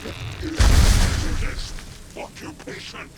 This occupation.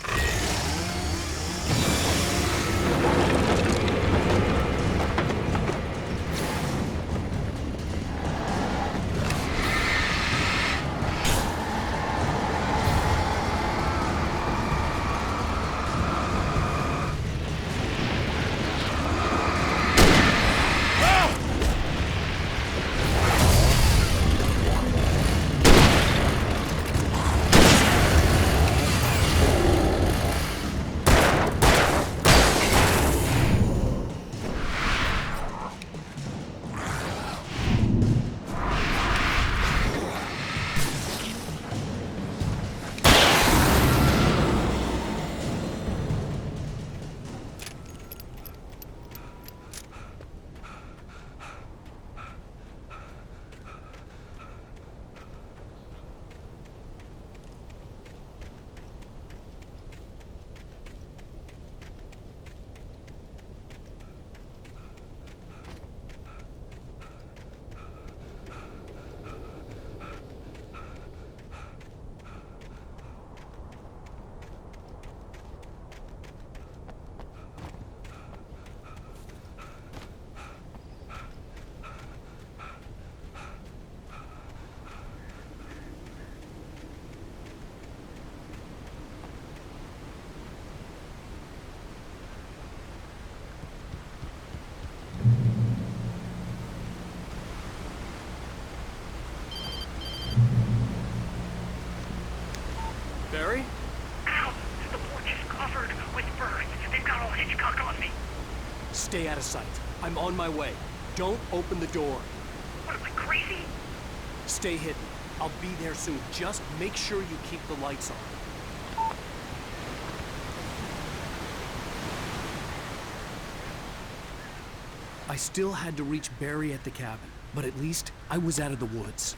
Barry? Ow! The porch is covered with birds. They've got all Hitchcock on me. Stay out of sight. I'm on my way. Don't open the door. What am I, crazy? Stay hidden. I'll be there soon. Just make sure you keep the lights on. I still had to reach Barry at the cabin, but at least I was out of the woods.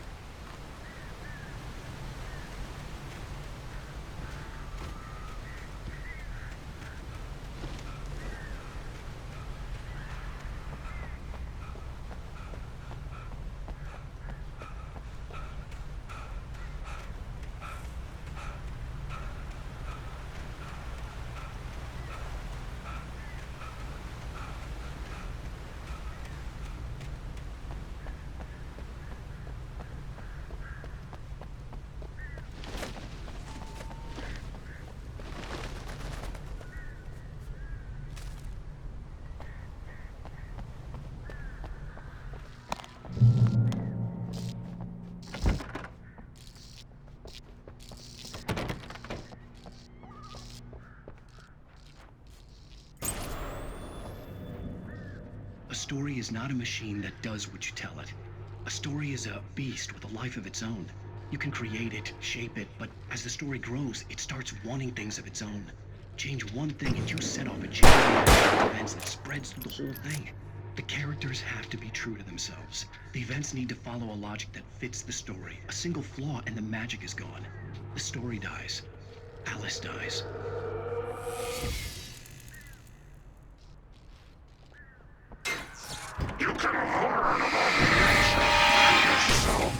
A story is not a machine that does what you tell it. A story is a beast with a life of its own. You can create it, shape it, but as the story grows, it starts wanting things of its own. Change one thing and you set off a chain of events that spreads through the whole thing. The characters have to be true to themselves. The events need to follow a logic that fits the story. A single flaw and the magic is gone. The story dies. Alice dies. You can learn about nature and yourself.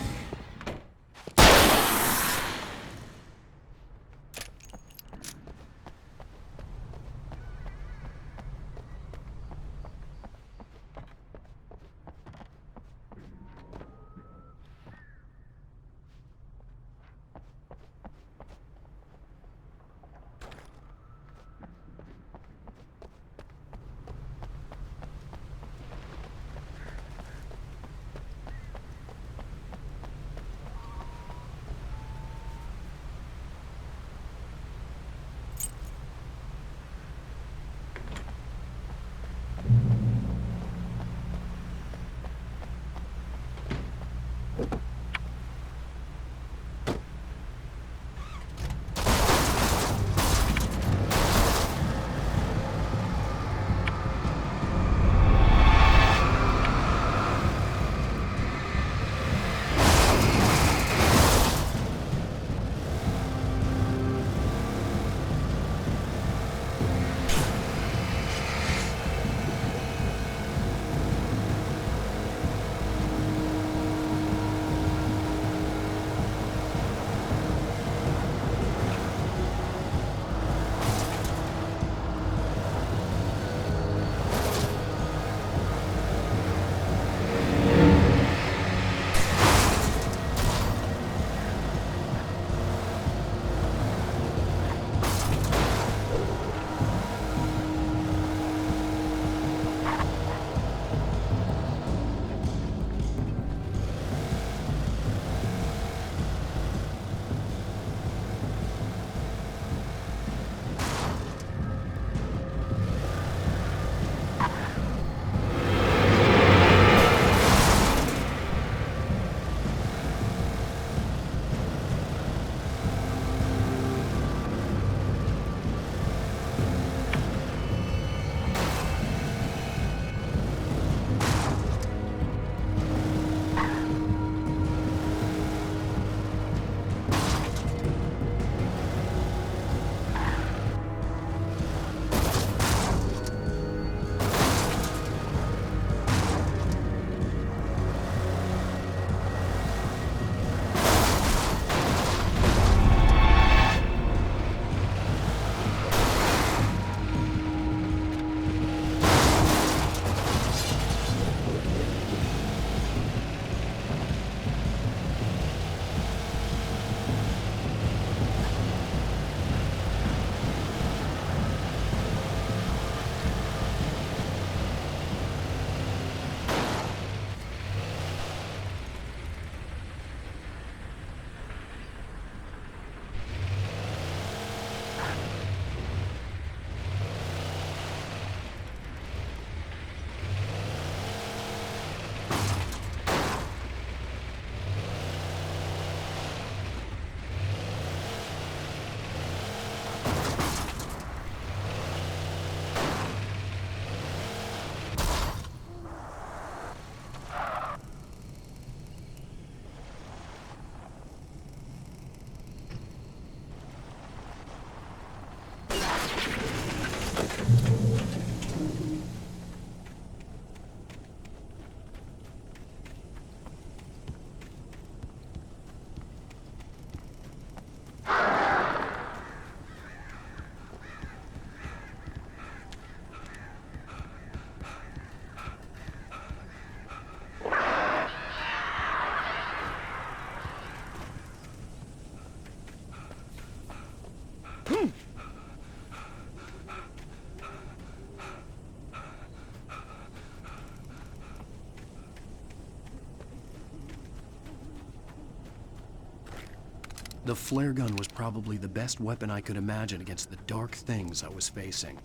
The flare gun was probably the best weapon I could imagine against the dark things I was facing.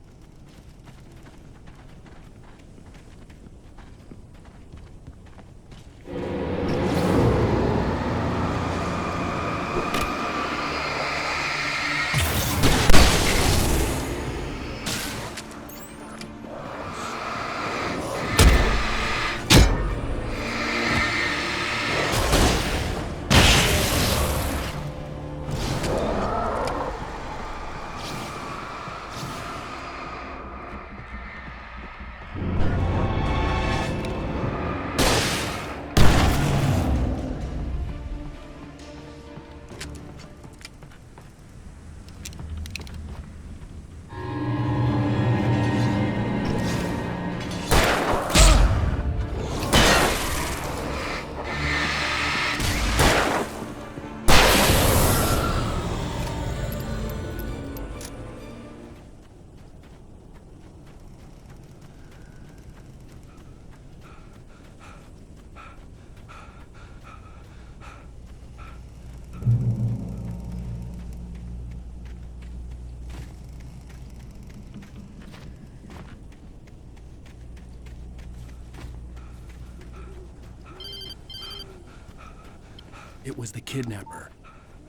It was the kidnapper.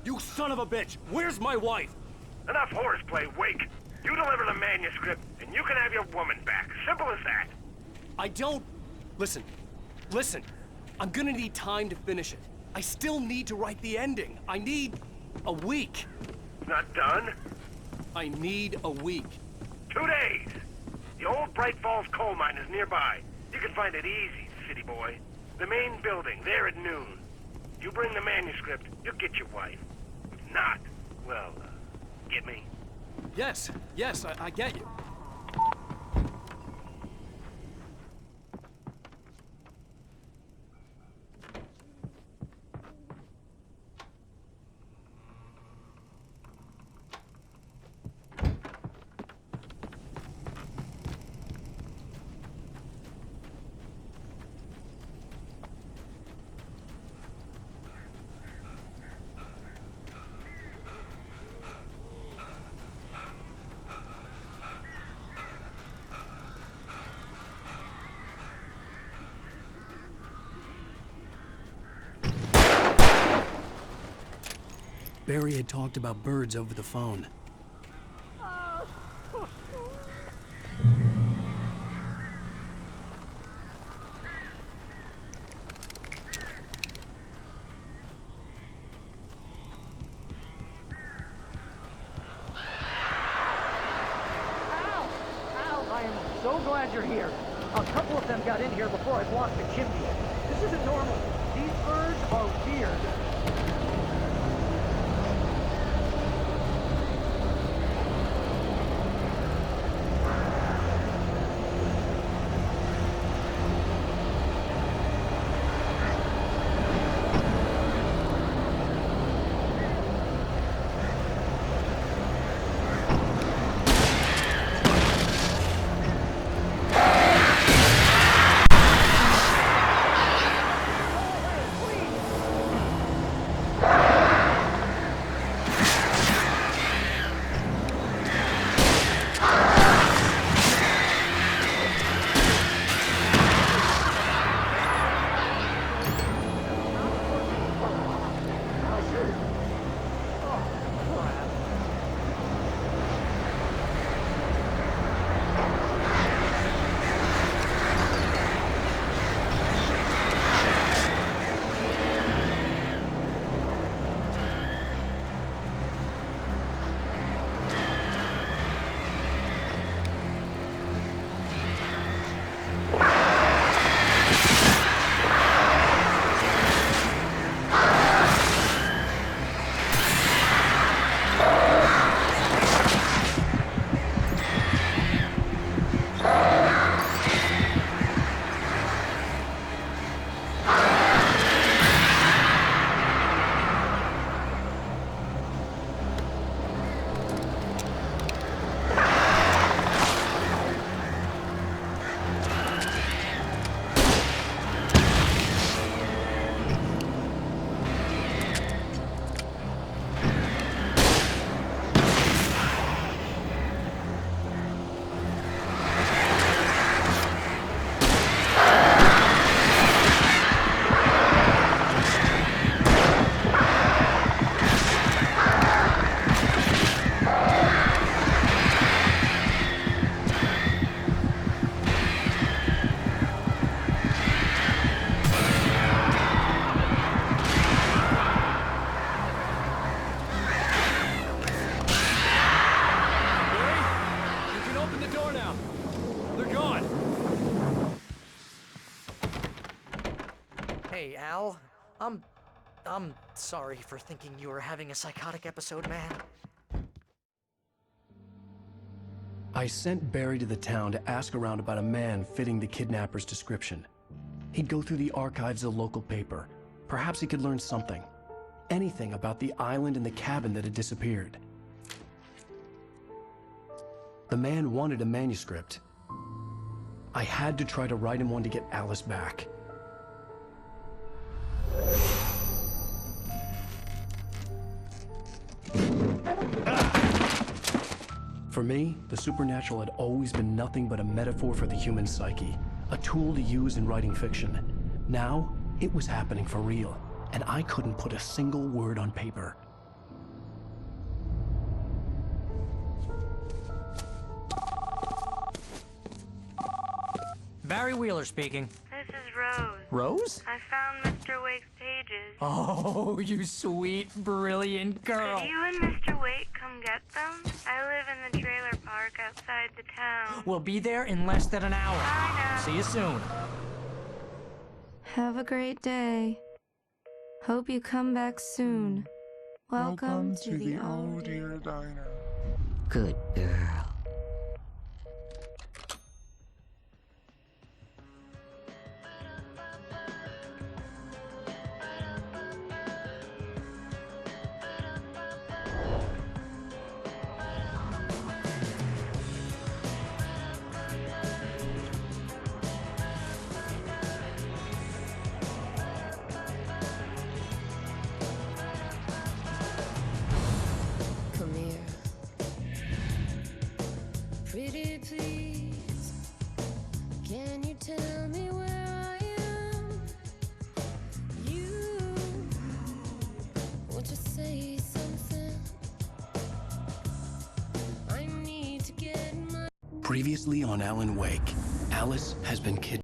You son of a bitch! Where's my wife? Enough horseplay, Wake. You deliver the manuscript, and you can have your woman back. Simple as that. I don't... Listen. I'm gonna need time to finish it. I still need to write the ending. I need a week. Not done? I need a week. 2 days. The old Bright Falls coal mine is nearby. You can find it easy, city boy. The main building, there at noon. You bring the manuscript, you'll get your wife. If not, well, get me? Yes, I get you. Barry had talked about birds over the phone. I am so glad you're here. A couple of them got in here before I blocked the chimney. This isn't normal. These birds are weird. I'm sorry for thinking you were having a psychotic episode, man. I sent Barry to the town to ask around about a man fitting the kidnapper's description. He'd go through the archives of the local paper. Perhaps he could learn something. Anything about the island and the cabin that had disappeared. The man wanted a manuscript. I had to try to write him one to get Alice back. For me, the supernatural had always been nothing but a metaphor for the human psyche, a tool to use in writing fiction. Now, it was happening for real, and I couldn't put a single word on paper. Barry Wheeler speaking. This is Rose. Rose? I found Mr. Wake's pages. Oh, you sweet, brilliant girl. Could you and Mr. Wake come get them? I live in the trailer park outside the town. We'll be there in less than an hour. Bye now. See you soon. Have a great day. Hope you come back soon. Welcome to the Oh Dear Diner. Good girl. Come here. Pretty please, can you tell me where I am? You want to say something? I need to get my... Previously on Alan Wake, Alice has been kidnapped.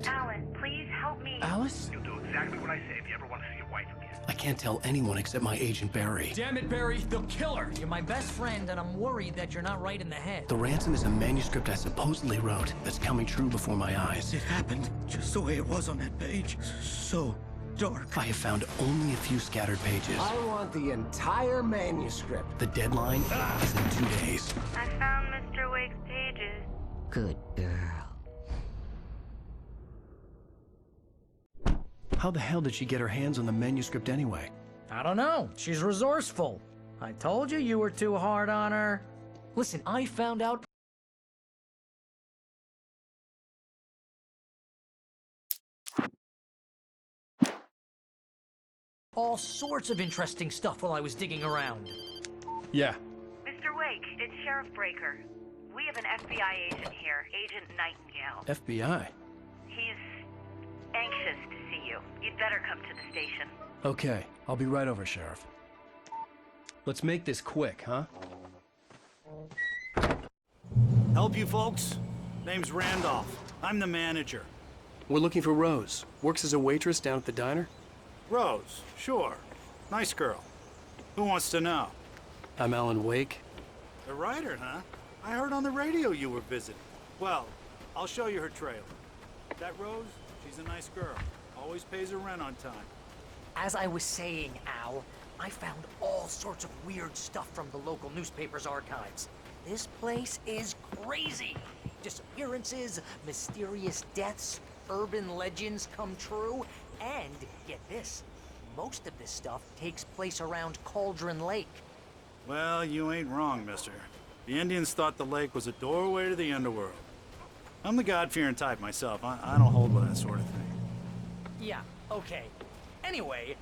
Alan, please help me. Alice? You'll do exactly what I say if you ever want to see your wife again. I can't tell anyone except my agent Barry. Damn it, Barry, they'll kill her! You're my best friend, and I'm worried that you're not right in the head. The ransom is a manuscript I supposedly wrote that's coming true before my eyes. It happened just the way it was on that page. So dark. I have found only a few scattered pages. I want the entire manuscript. The deadline is in 2 days. I found Mr. Wake's pages. Good girl. How the hell did she get her hands on the manuscript anyway? I don't know. She's resourceful. I told you you were too hard on her. Listen, I found out... all sorts of interesting stuff while I was digging around. Yeah. Mr. Wake, it's Sheriff Breaker. We have an FBI agent here, Agent Nightingale. FBI? He's anxious to see you. You'd better come to the station. Okay, I'll be right over, Sheriff. Let's make this quick, huh? Help you folks? Name's Randolph. I'm the manager. We're looking for Rose. Works as a waitress down at the diner. Rose, sure. Nice girl. Who wants to know? I'm Alan Wake. The writer, huh? I heard on the radio you were visiting. Well, I'll show you her trailer. That Rose, she's a nice girl. Always pays her rent on time. As I was saying, Al, I found all sorts of weird stuff from the local newspaper's archives. This place is crazy. Disappearances, mysterious deaths, urban legends come true, and, get this, most of this stuff takes place around Cauldron Lake. Well, you ain't wrong, mister. The Indians thought the lake was a doorway to the underworld. I'm the God-fearing type myself. I don't hold with that sort of thing. Yeah, okay. Anyway,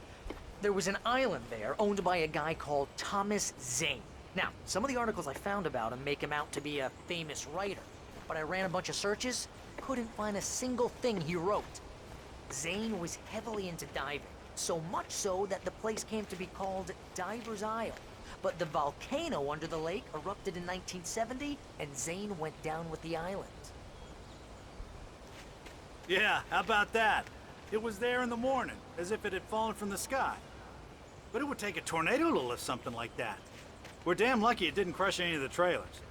there was an island there owned by a guy called Thomas Zane. Now, some of the articles I found about him make him out to be a famous writer, but I ran a bunch of searches, couldn't find a single thing he wrote. Zane was heavily into diving, so much so that the place came to be called Diver's Isle. But the volcano under the lake erupted in 1970, and Zane went down with the island. Yeah, how about that? It was there in the morning, as if it had fallen from the sky. But it would take a tornado to lift something like that. We're damn lucky it didn't crush any of the trailers.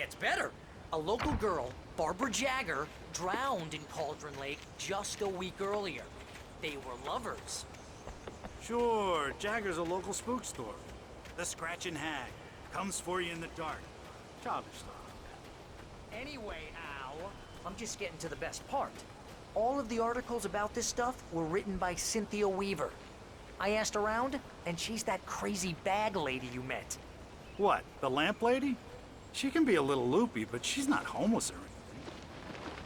gets better. A local girl, Barbara Jagger, drowned in Cauldron Lake just a week earlier. They were lovers. Sure, Jagger's a local spook store. The Scratching Hag. Comes for you in the dark. Childish stuff. Anyway, Al, I'm just getting to the best part. All of the articles about this stuff were written by Cynthia Weaver. I asked around, and she's that crazy bag lady you met. What, the lamp lady? She can be a little loopy, but she's not homeless or anything.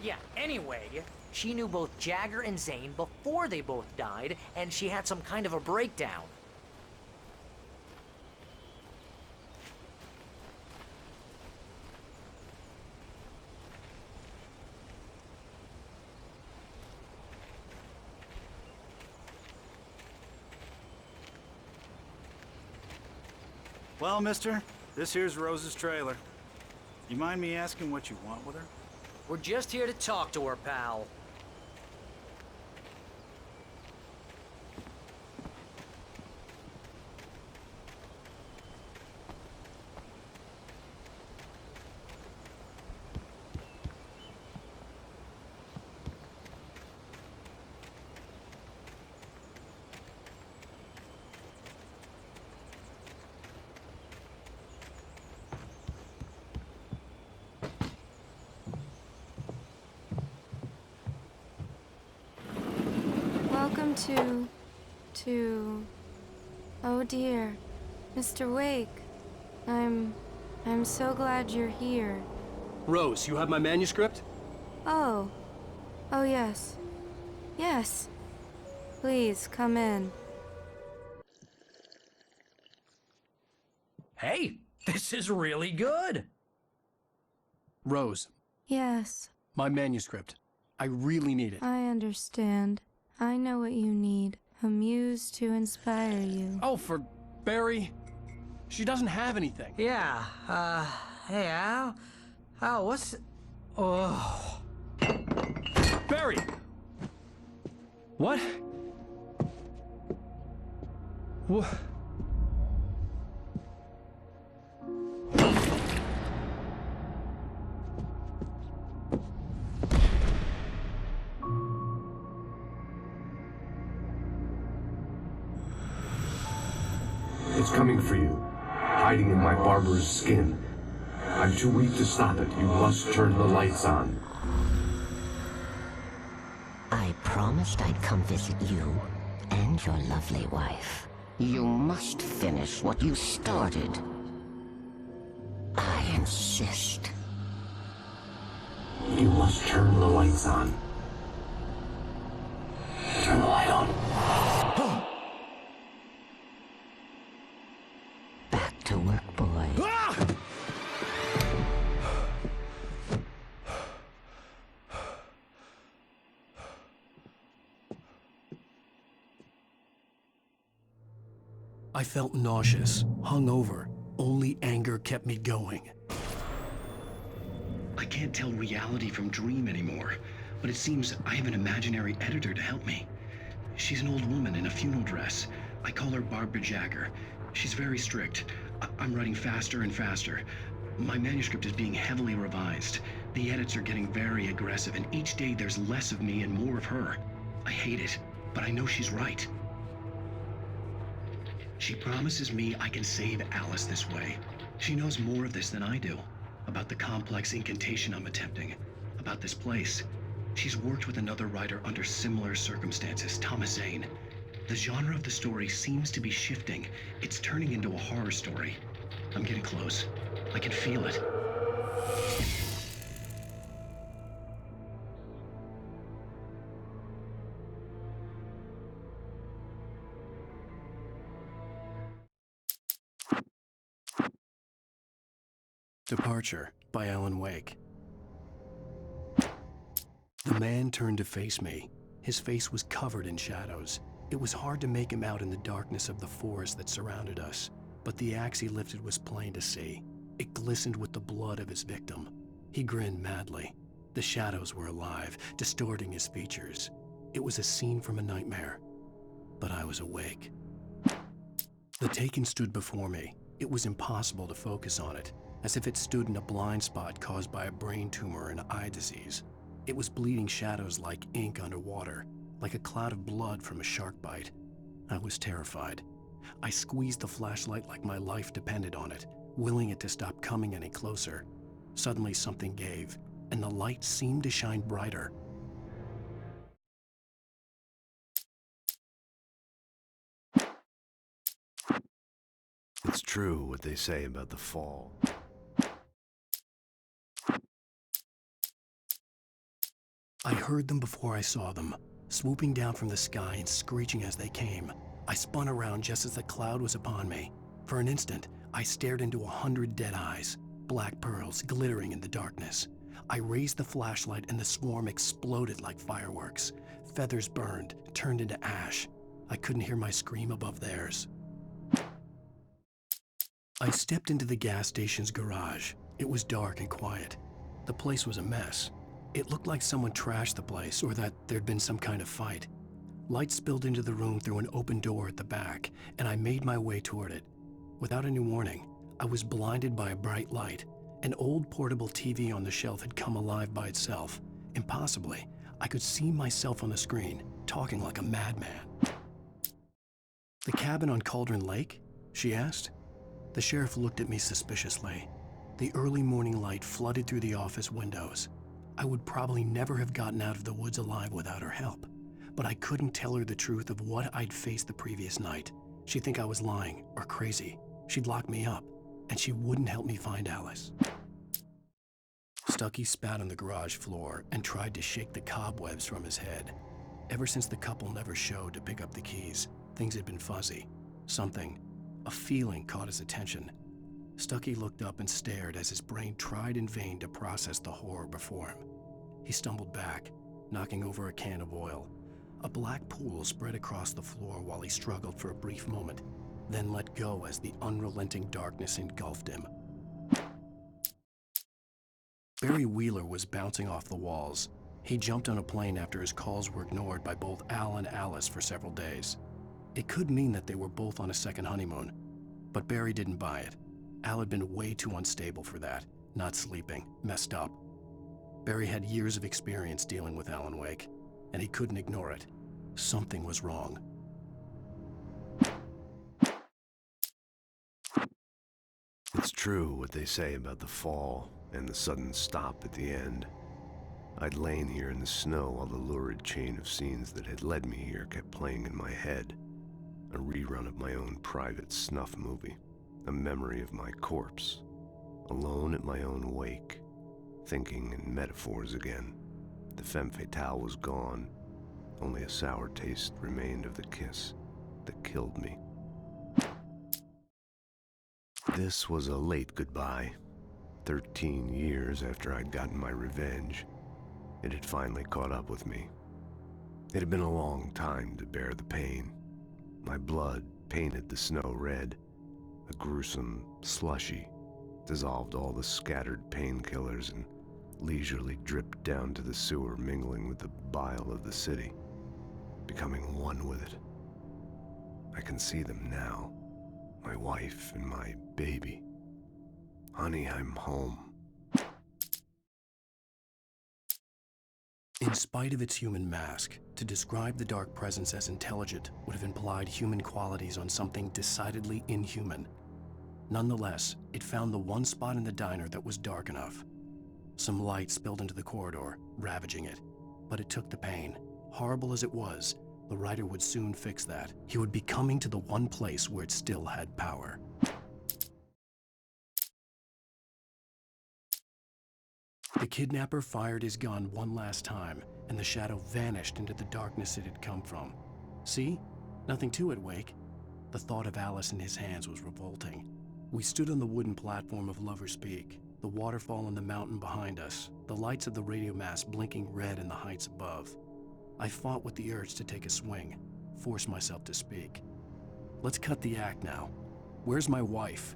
Yeah, anyway, she knew both Jagger and Zane before they both died, and she had some kind of a breakdown. Well, mister, this here's Rose's trailer. You mind me asking what you want with her? We're just here to talk to her, pal. Welcome to... Oh dear, Mr. Wake. I'm so glad you're here. Rose, you have my manuscript? Oh. Oh yes. Yes. Please, come in. Hey, this is really good. Rose, Yes, my manuscript. I really need it. I understand. I know what you need. A muse to inspire you. Oh, for Barry? She doesn't have anything. Yeah, hey, Al? Al, what's... Oh... Barry! What? What? It's coming for you, hiding in my barber's skin. I'm too weak to stop it. You must turn the lights on. I promised I'd come visit you and your lovely wife. You must finish what you started. I insist. You must turn the lights on. Turn the light on. Back to work, boy. I felt nauseous, hungover. Only anger kept me going. I can't tell reality from dream anymore, but it seems I have an imaginary editor to help me. She's an old woman in a funeral dress. I call her Barbara Jagger. She's very strict. I'm writing faster and faster. My manuscript is being heavily revised. The edits are getting very aggressive, and each day there's less of me and more of her. I hate it, but I know she's right. She promises me I can save Alice this way. She knows more of this than I do. About the complex incantation I'm attempting. About this place. She's worked with another writer under similar circumstances, Thomas Zane. The genre of the story seems to be shifting. It's turning into a horror story. I'm getting close. I can feel it. Departure by Alan Wake. The man turned to face me. His face was covered in shadows. It was hard to make him out in the darkness of the forest that surrounded us, but the axe he lifted was plain to see. It glistened with the blood of his victim. He grinned madly. The shadows were alive, distorting his features. It was a scene from a nightmare, but I was awake. The Taken stood before me. It was impossible to focus on it. as if it stood in a blind spot caused by a brain tumor and eye disease. It was bleeding shadows like ink underwater, like a cloud of blood from a shark bite. I was terrified. I squeezed the flashlight like my life depended on it, willing it to stop coming any closer. Suddenly something gave, and the light seemed to shine brighter. It's true what they say about the fall. I heard them before I saw them, swooping down from the sky and screeching as they came. I spun around just as the cloud was upon me. For an instant, I stared into 100 dead eyes, black pearls glittering in the darkness. I raised the flashlight and the swarm exploded like fireworks. Feathers burned, turned into ash. I couldn't hear my scream above theirs. I stepped into the gas station's garage. It was dark and quiet. The place was a mess. It looked like someone trashed the place or that there'd been some kind of fight. Light spilled into the room through an open door at the back, and I made my way toward it. Without any warning, I was blinded by a bright light. An old portable TV on the shelf had come alive by itself. Impossibly, I could see myself on the screen, talking like a madman. "The cabin on Cauldron Lake?" she asked. The sheriff looked at me suspiciously. The early morning light flooded through the office windows. I would probably never have gotten out of the woods alive without her help, but I couldn't tell her the truth of what I'd faced the previous night. She'd think I was lying or crazy. She'd lock me up, and she wouldn't help me find Alice. Stucky spat on the garage floor and tried to shake the cobwebs from his head. Ever since the couple never showed to pick up the keys, things had been fuzzy. A feeling caught his attention. Stucky looked up and stared as his brain tried in vain to process the horror before him. He stumbled back, knocking over a can of oil. A black pool spread across the floor while he struggled for a brief moment, then let go as the unrelenting darkness engulfed him. Barry Wheeler was bouncing off the walls. He jumped on a plane after his calls were ignored by both Al and Alice for several days. It could mean that they were both on a second honeymoon, but Barry didn't buy it. Al had been way too unstable for that, not sleeping, messed up. Barry had years of experience dealing with Alan Wake, and he couldn't ignore it. Something was wrong. It's true what they say about the fall and the sudden stop at the end. I'd lain here in the snow while the lurid chain of scenes that had led me here kept playing in my head. A rerun of my own private snuff movie. A memory of my corpse. Alone at my own wake. Thinking in metaphors again. The femme fatale was gone. Only a sour taste remained of the kiss that killed me. This was a late goodbye. 13 years after I'd gotten my revenge, it had finally caught up with me. It had been a long time to bear the pain. My blood painted the snow red. A gruesome slushy dissolved all the scattered painkillers and leisurely dripped down to the sewer, mingling with the bile of the city, becoming one with it. I can see them now, my wife and my baby. Honey, I'm home. In spite of its human mask, to describe the dark presence as intelligent would have implied human qualities on something decidedly inhuman. Nonetheless, it found the one spot in the diner that was dark enough. Some light spilled into the corridor, ravaging it, but it took the pain. Horrible as it was, the writer would soon fix that. He would be coming to the one place where it still had power. The kidnapper fired his gun one last time, and the shadow vanished into the darkness it had come from. See? Nothing to it, Wake. The thought of Alice in his hands was revolting. We stood on the wooden platform of Lover's Peak, the waterfall on the mountain behind us, the lights of the radio mast blinking red in the heights above. I fought with the urge to take a swing, force myself to speak. Let's cut the act now. Where's my wife?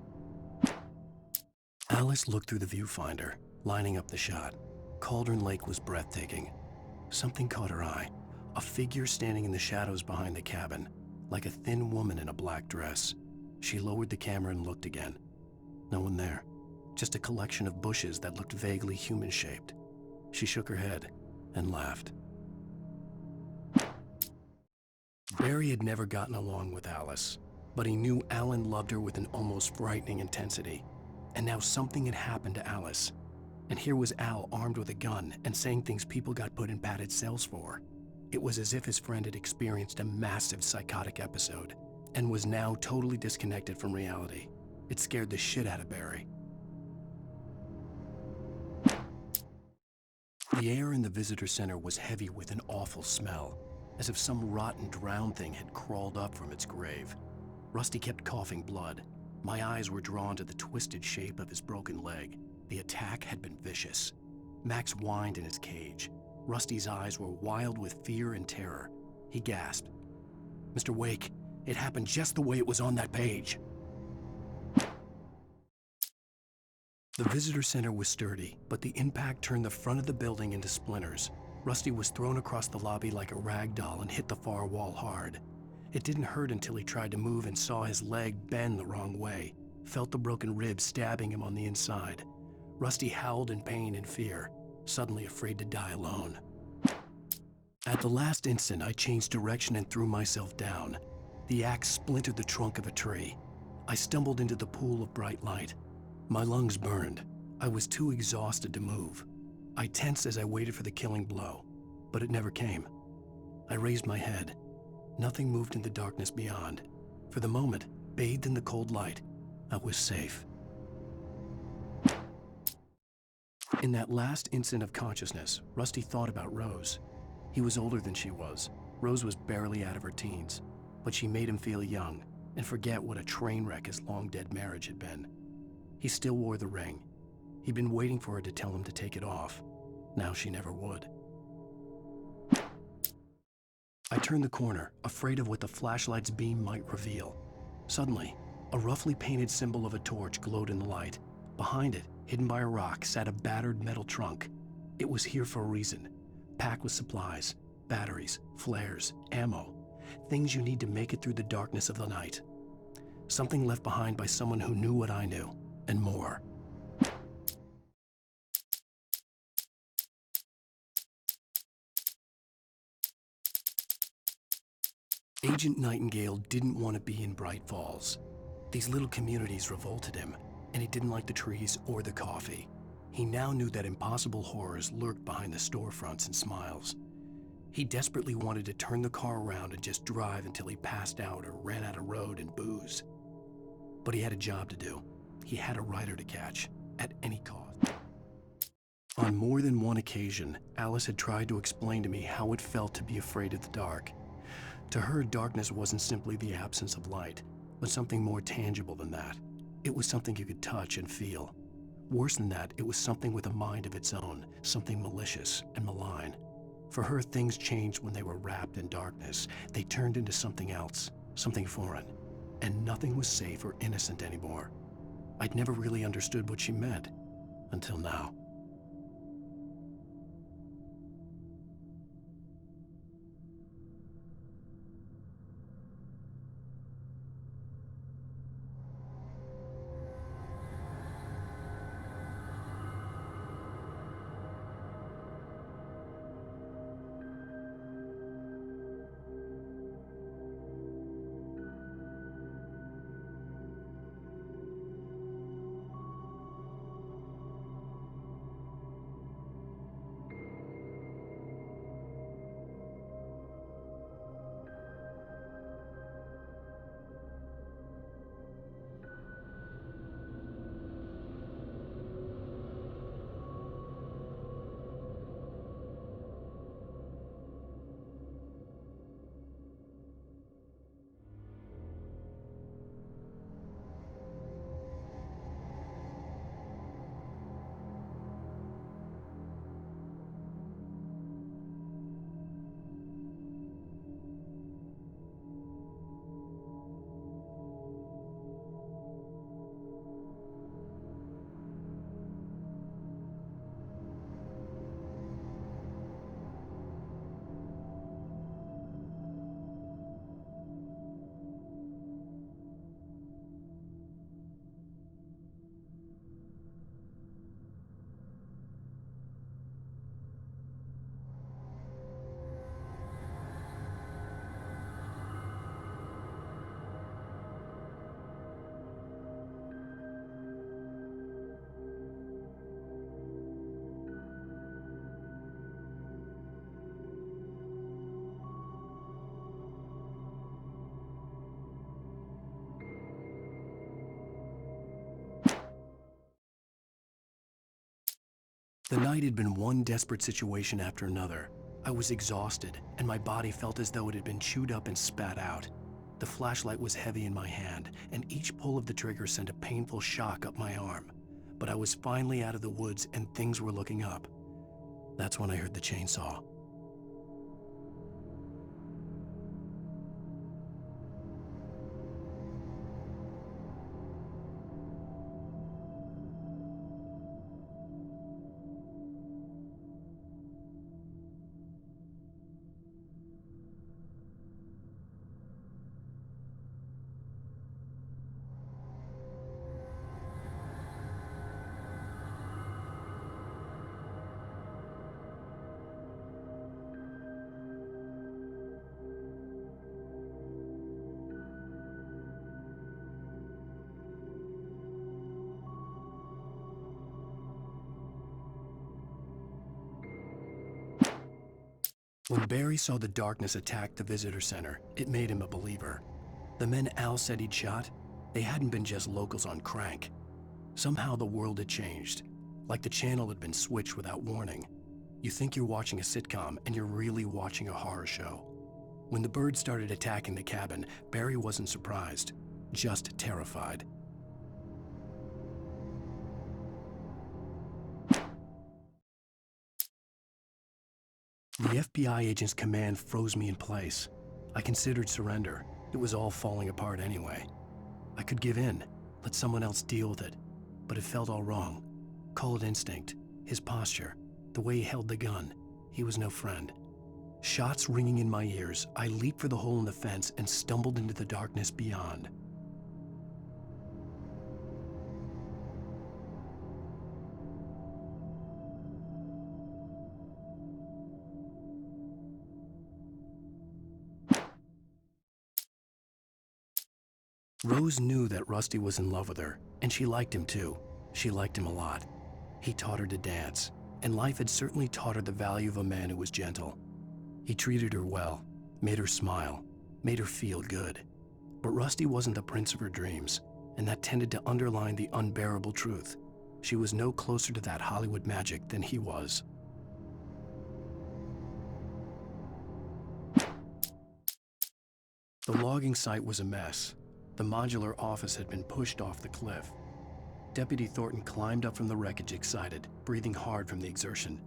Alice looked through the viewfinder, lining up the shot. Cauldron Lake was breathtaking. Something caught her eye. A figure standing in the shadows behind the cabin, like a thin woman in a black dress. She lowered the camera and looked again. No one there. just a collection of bushes that looked vaguely human-shaped. She shook her head and laughed. Barry had never gotten along with Alice, but he knew Alan loved her with an almost frightening intensity. And now something had happened to Alice. And here was Al armed with a gun and saying things people got put in padded cells for. It was as if his friend had experienced a massive psychotic episode and was now totally disconnected from reality. It scared the shit out of Barry. The air in the visitor center was heavy with an awful smell, as if some rotten drowned thing had crawled up from its grave. Rusty kept coughing blood. My eyes were drawn to the twisted shape of his broken leg. The attack had been vicious. Max whined in his cage. Rusty's eyes were wild with fear and terror. He gasped. "Mr. Wake, it happened just the way it was on that page." The visitor center was sturdy, but the impact turned the front of the building into splinters. Rusty was thrown across the lobby like a rag doll and hit the far wall hard. It didn't hurt until he tried to move and saw his leg bend the wrong way, felt the broken rib stabbing him on the inside. Rusty howled in pain and fear, suddenly afraid to die alone. At the last instant, I changed direction and threw myself down. The axe splintered the trunk of a tree. I stumbled into the pool of bright light. My lungs burned. I was too exhausted to move. I tensed as I waited for the killing blow, but it never came. I raised my head. Nothing moved in the darkness beyond. For the moment, bathed in the cold light, I was safe. In that last instant of consciousness, Rusty thought about Rose. He was older than she was. Rose was barely out of her teens, but she made him feel young and forget what a train wreck his long-dead marriage had been. He still wore the ring. He'd been waiting for her to tell him to take it off. Now she never would. I turned the corner, afraid of what the flashlight's beam might reveal. Suddenly, a roughly painted symbol of a torch glowed in the light. Behind it, hidden by a rock, sat a battered metal trunk. It was here for a reason, packed with supplies, batteries, flares, ammo, things you need to make it through the darkness of the night. Something left behind by someone who knew what I knew, and more. Agent Nightingale didn't want to be in Bright Falls. These little communities revolted him, and he didn't like the trees or the coffee. He now knew that impossible horrors lurked behind the storefronts and smiles. He desperately wanted to turn the car around and just drive until he passed out or ran out of road and booze. But he had a job to do. He had a rider to catch, at any cost. On more than one occasion, Alice had tried to explain to me how it felt to be afraid of the dark. To her, darkness wasn't simply the absence of light, but something more tangible than that. It was something you could touch and feel. Worse than that, it was something with a mind of its own, something malicious and malign. For her, things changed when they were wrapped in darkness. They turned into something else, something foreign, and nothing was safe or innocent anymore. I'd never really understood what she meant, until now. The night had been one desperate situation after another. I was exhausted, and my body felt as though it had been chewed up and spat out. The flashlight was heavy in my hand, and each pull of the trigger sent a painful shock up my arm. But I was finally out of the woods, and things were looking up. That's when I heard the chainsaw. When Barry saw the darkness attack the visitor center, it made him a believer. The men Al said he'd shot, they hadn't been just locals on crank. Somehow the world had changed, like the channel had been switched without warning. You think you're watching a sitcom, and you're really watching a horror show. When the birds started attacking the cabin, Barry wasn't surprised, just terrified. The FBI agent's command froze me in place. I considered surrender. It was all falling apart anyway. I could give in, let someone else deal with it, but it felt all wrong. Call it instinct, his posture, the way he held the gun. He was no friend. Shots ringing in my ears, I leaped for the hole in the fence and stumbled into the darkness beyond. Rose knew that Rusty was in love with her, and she liked him too. She liked him a lot. He taught her to dance, and life had certainly taught her the value of a man who was gentle. He treated her well, made her smile, made her feel good. But Rusty wasn't the prince of her dreams, and that tended to underline the unbearable truth. She was no closer to that Hollywood magic than he was. The logging site was a mess. The modular office had been pushed off the cliff. Deputy Thornton climbed up from the wreckage excited, breathing hard from the exertion.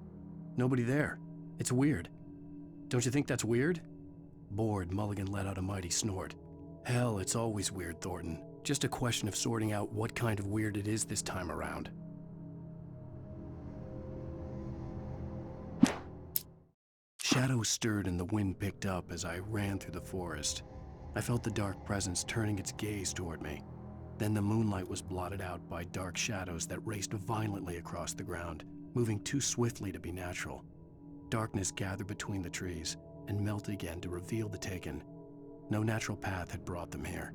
Nobody there. It's weird. Don't you think that's weird? Bored, Mulligan let out a mighty snort. Hell, it's always weird, Thornton. Just a question of sorting out what kind of weird it is this time around. Shadows stirred and the wind picked up as I ran through the forest. I felt the dark presence turning its gaze toward me. Then the moonlight was blotted out by dark shadows that raced violently across the ground, moving too swiftly to be natural. Darkness gathered between the trees and melted again to reveal the Taken. No natural path had brought them here.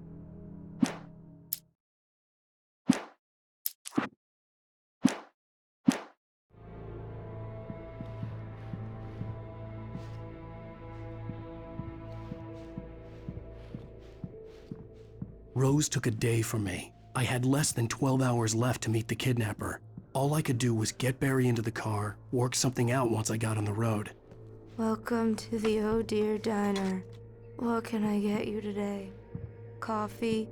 Rose took a day from me. I had less than 12 hours left to meet the kidnapper. All I could do was get Barry into the car, work something out once I got on the road. Welcome to the Oh Dear Diner. What can I get you today? Coffee?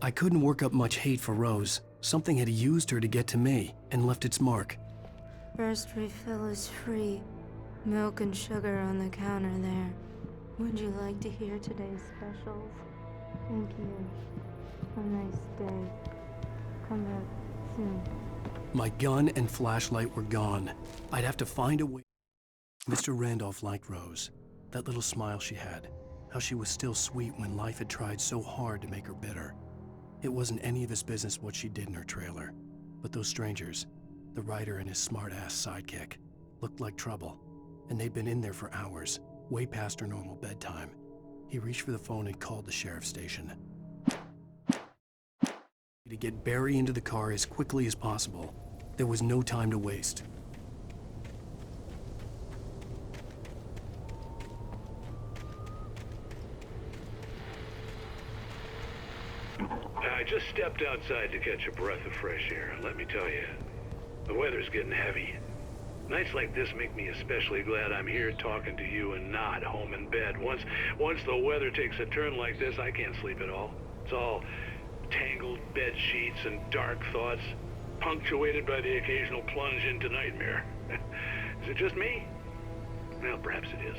I couldn't work up much hate for Rose. Something had used her to get to me and left its mark. First refill is free. Milk and sugar on the counter there. Would you like to hear today's specials? Thank you. Have a nice day. Come back soon. My gun and flashlight were gone. I'd have to find a way. Mr. Randolph liked Rose. That little smile she had. How she was still sweet when life had tried so hard to make her bitter. It wasn't any of his business what she did in her trailer. But those strangers, the writer and his smart-ass sidekick, looked like trouble. And they'd been in there for hours, way past her normal bedtime. He reached for the phone and called the sheriff's station. To get Barry into the car as quickly as possible. There was no time to waste. I just stepped outside to catch a breath of fresh air. Let me tell you, the weather's getting heavy. Nights like this make me especially glad I'm here talking to you and not home in bed. Once the weather takes a turn like this, I can't sleep at all. It's all tangled bed sheets and dark thoughts, punctuated by the occasional plunge into nightmare. Is it just me? Well, perhaps it is.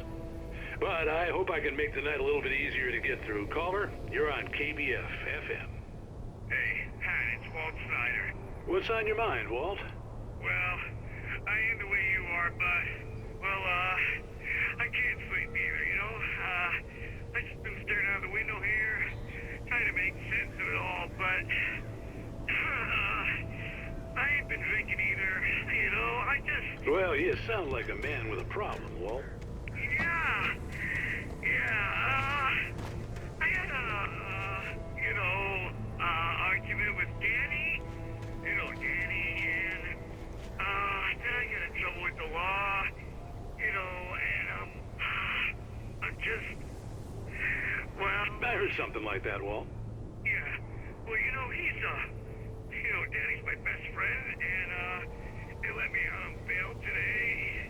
But I hope I can make the night a little bit easier to get through. Culver, you're on KBF FM. Hey, hi, it's Walt Snyder. What's on your mind, Walt? Well, I am the way you are, but, well, I can't sleep either, you know? I just been staring out the window here, trying to make sense of it all, but, I ain't been drinking either, you know? I just... Well, you sound like a man with a problem, Walt. I had argument with Danny. You know, Danny, and, then I get in trouble with the law, you know, and, I'm just, well... I heard something like that, Walt. Yeah, well, you know, he's, Danny's my best friend, and, they let me out on bail today,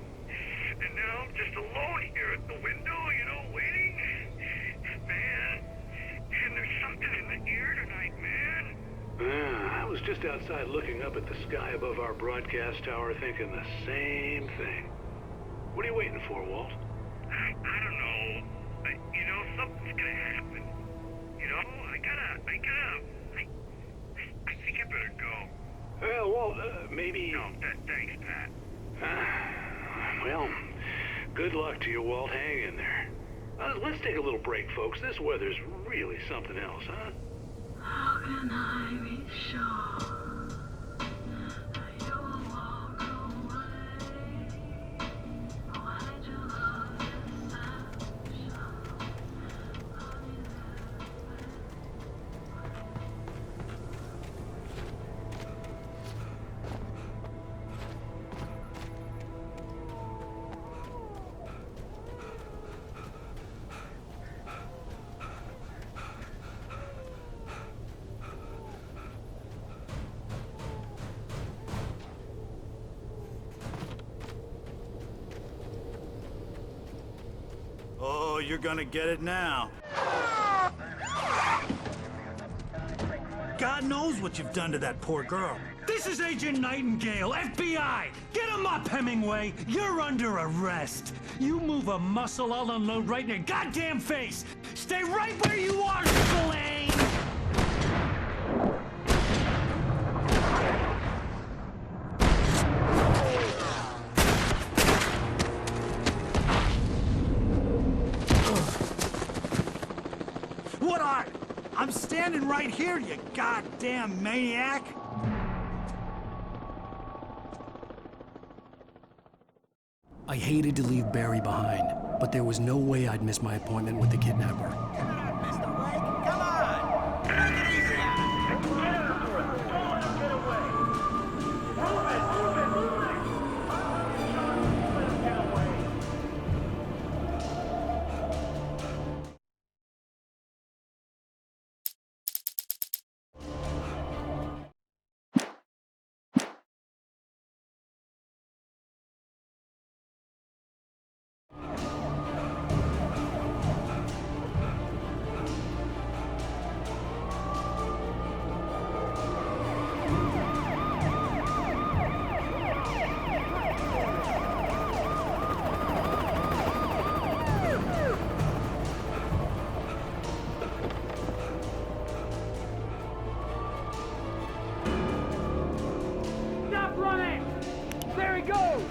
and now I'm just alone here at the window, you know, waiting. Man, and there's something in the air tonight, man. I was just outside looking up at the sky above our broadcast tower thinking the same thing. What are you waiting for, Walt? I don't know. You know, something's gonna happen. You know, I think I better go. Well, Walt, maybe... No, thanks, Pat. Well, good luck to you, Walt. Hang in there. Let's take a little break, folks. This weather's really something else, huh? How can I be sure that you will walk away? Why did you love deception? Oh, you're gonna get it now. God knows what you've done to that poor girl. This is Agent Nightingale, FBI! Get him up, Hemingway! You're under arrest! You move a muscle, I'll unload right in your goddamn face! Stay right where you are, Spillane! What are? I'm standing right here, you goddamn maniac! I hated to leave Barry behind, but there was no way I'd miss my appointment with the kidnapper. Stop running! There he goes!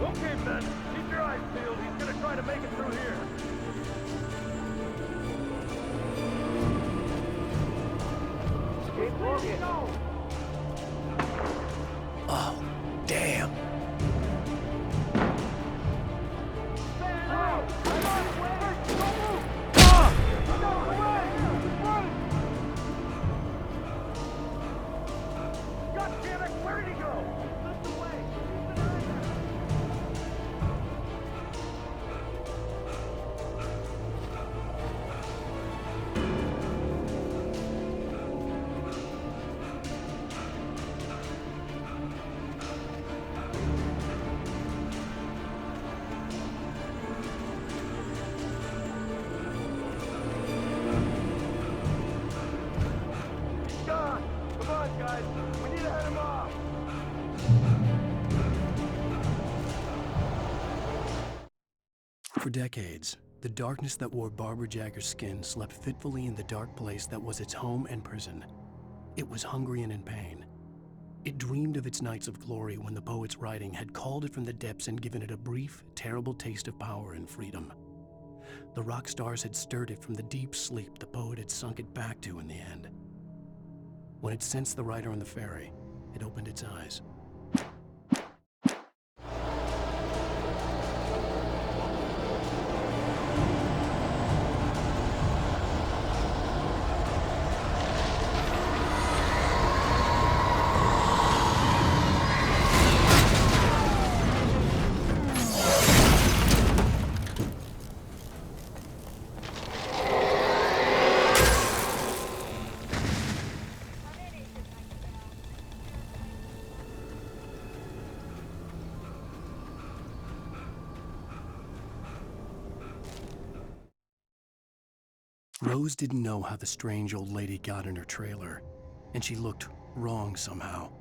Okay, Ben. Keep your eyes peeled. He's gonna try to make it through here. Keep looking. Oh, damn. God damn it! Where did he go? Slipped away. For decades, the darkness that wore Barbara Jagger's skin slept fitfully in the dark place that was its home and prison. It was hungry and in pain. It dreamed of its nights of glory when the poet's writing had called it from the depths and given it a brief, terrible taste of power and freedom. The rock stars had stirred it from the deep sleep the poet had sunk it back to in the end. When it sensed the writer on the ferry, it opened its eyes. Rose didn't know how the strange old lady got in her trailer, and she looked wrong somehow.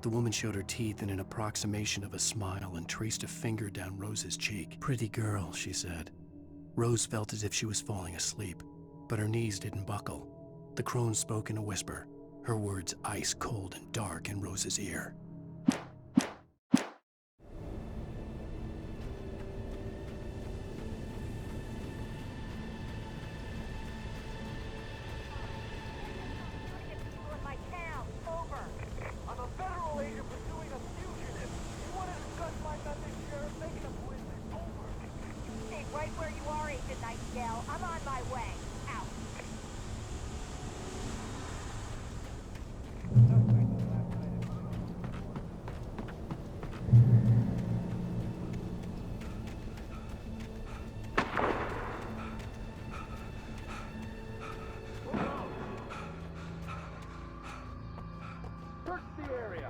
The woman showed her teeth in an approximation of a smile and traced a finger down Rose's cheek. "Pretty girl," she said. Rose felt as if she was falling asleep, but her knees didn't buckle. The crone spoke in a whisper, her words ice cold and dark in Rose's ear. Right where you are, Agent Nightingale. I'm on my way. Out. Search the area.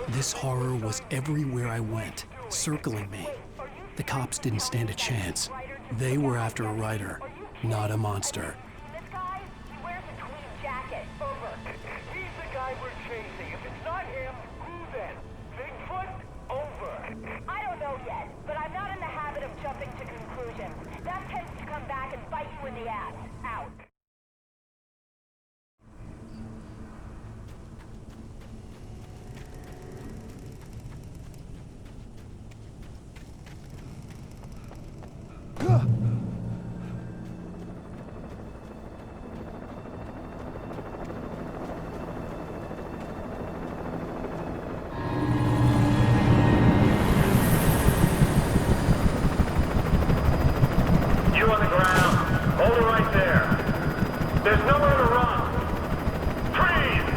This horror was everywhere I went, circling me. The cops didn't stand a chance. They were after a writer, not a monster. This guy, he wears a tweed jacket. Over. He's the guy we're chasing. If it's not him, who then? Bigfoot? Over. I don't know yet, but I'm not in the habit of jumping to conclusions. That tends to come back and bite you in the ass. Out. You on the ground. Hold it right there. There's nowhere to run. Freeze!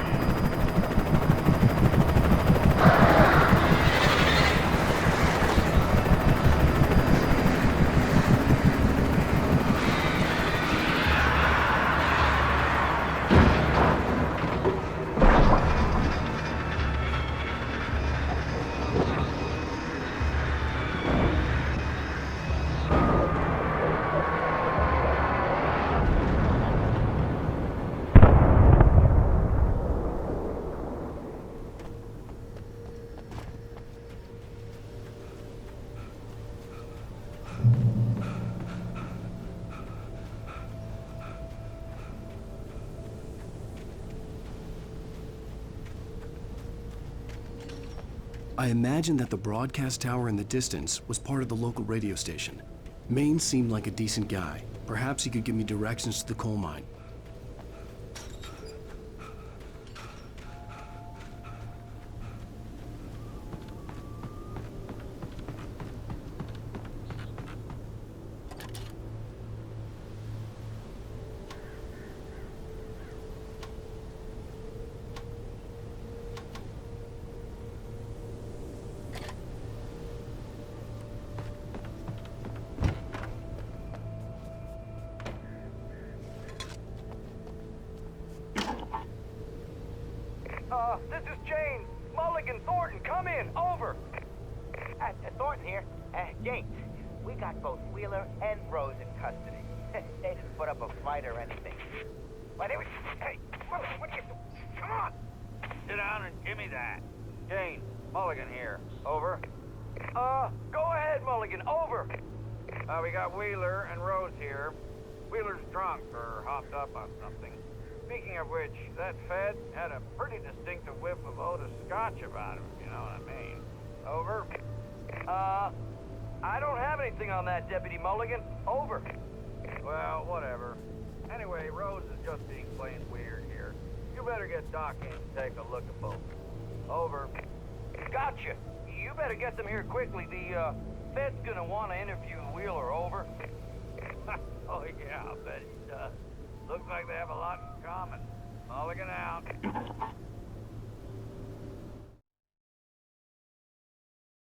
I imagined that the broadcast tower in the distance was part of the local radio station. Maine seemed like a decent guy. Perhaps he could give me directions to the coal mine. This is James. Mulligan, Thornton, come in. Over. Thornton here. James, we got both Wheeler and Rose in custody. They didn't put up a fight or anything. Why, they were... Hey, what you... Come on! Sit down and give me that. James, Mulligan here. Over. Go ahead, Mulligan. Over. We got Wheeler and Rose here. Wheeler's drunk or hopped up on something. Speaking of which, that Fed had a pretty distinctive whiff of Otis Scotch about him, if you know what I mean. Over. I don't have anything on that, Deputy Mulligan. Over. Well, whatever. Anyway, Rose is just being plain weird here. You better get Doc in and take a look at both. Over. Gotcha. You better get them here quickly. The, Fed's gonna want to interview Wheeler. Over. Oh, yeah, I'll bet he does. Looks like they have a lot in common. Mulligan out.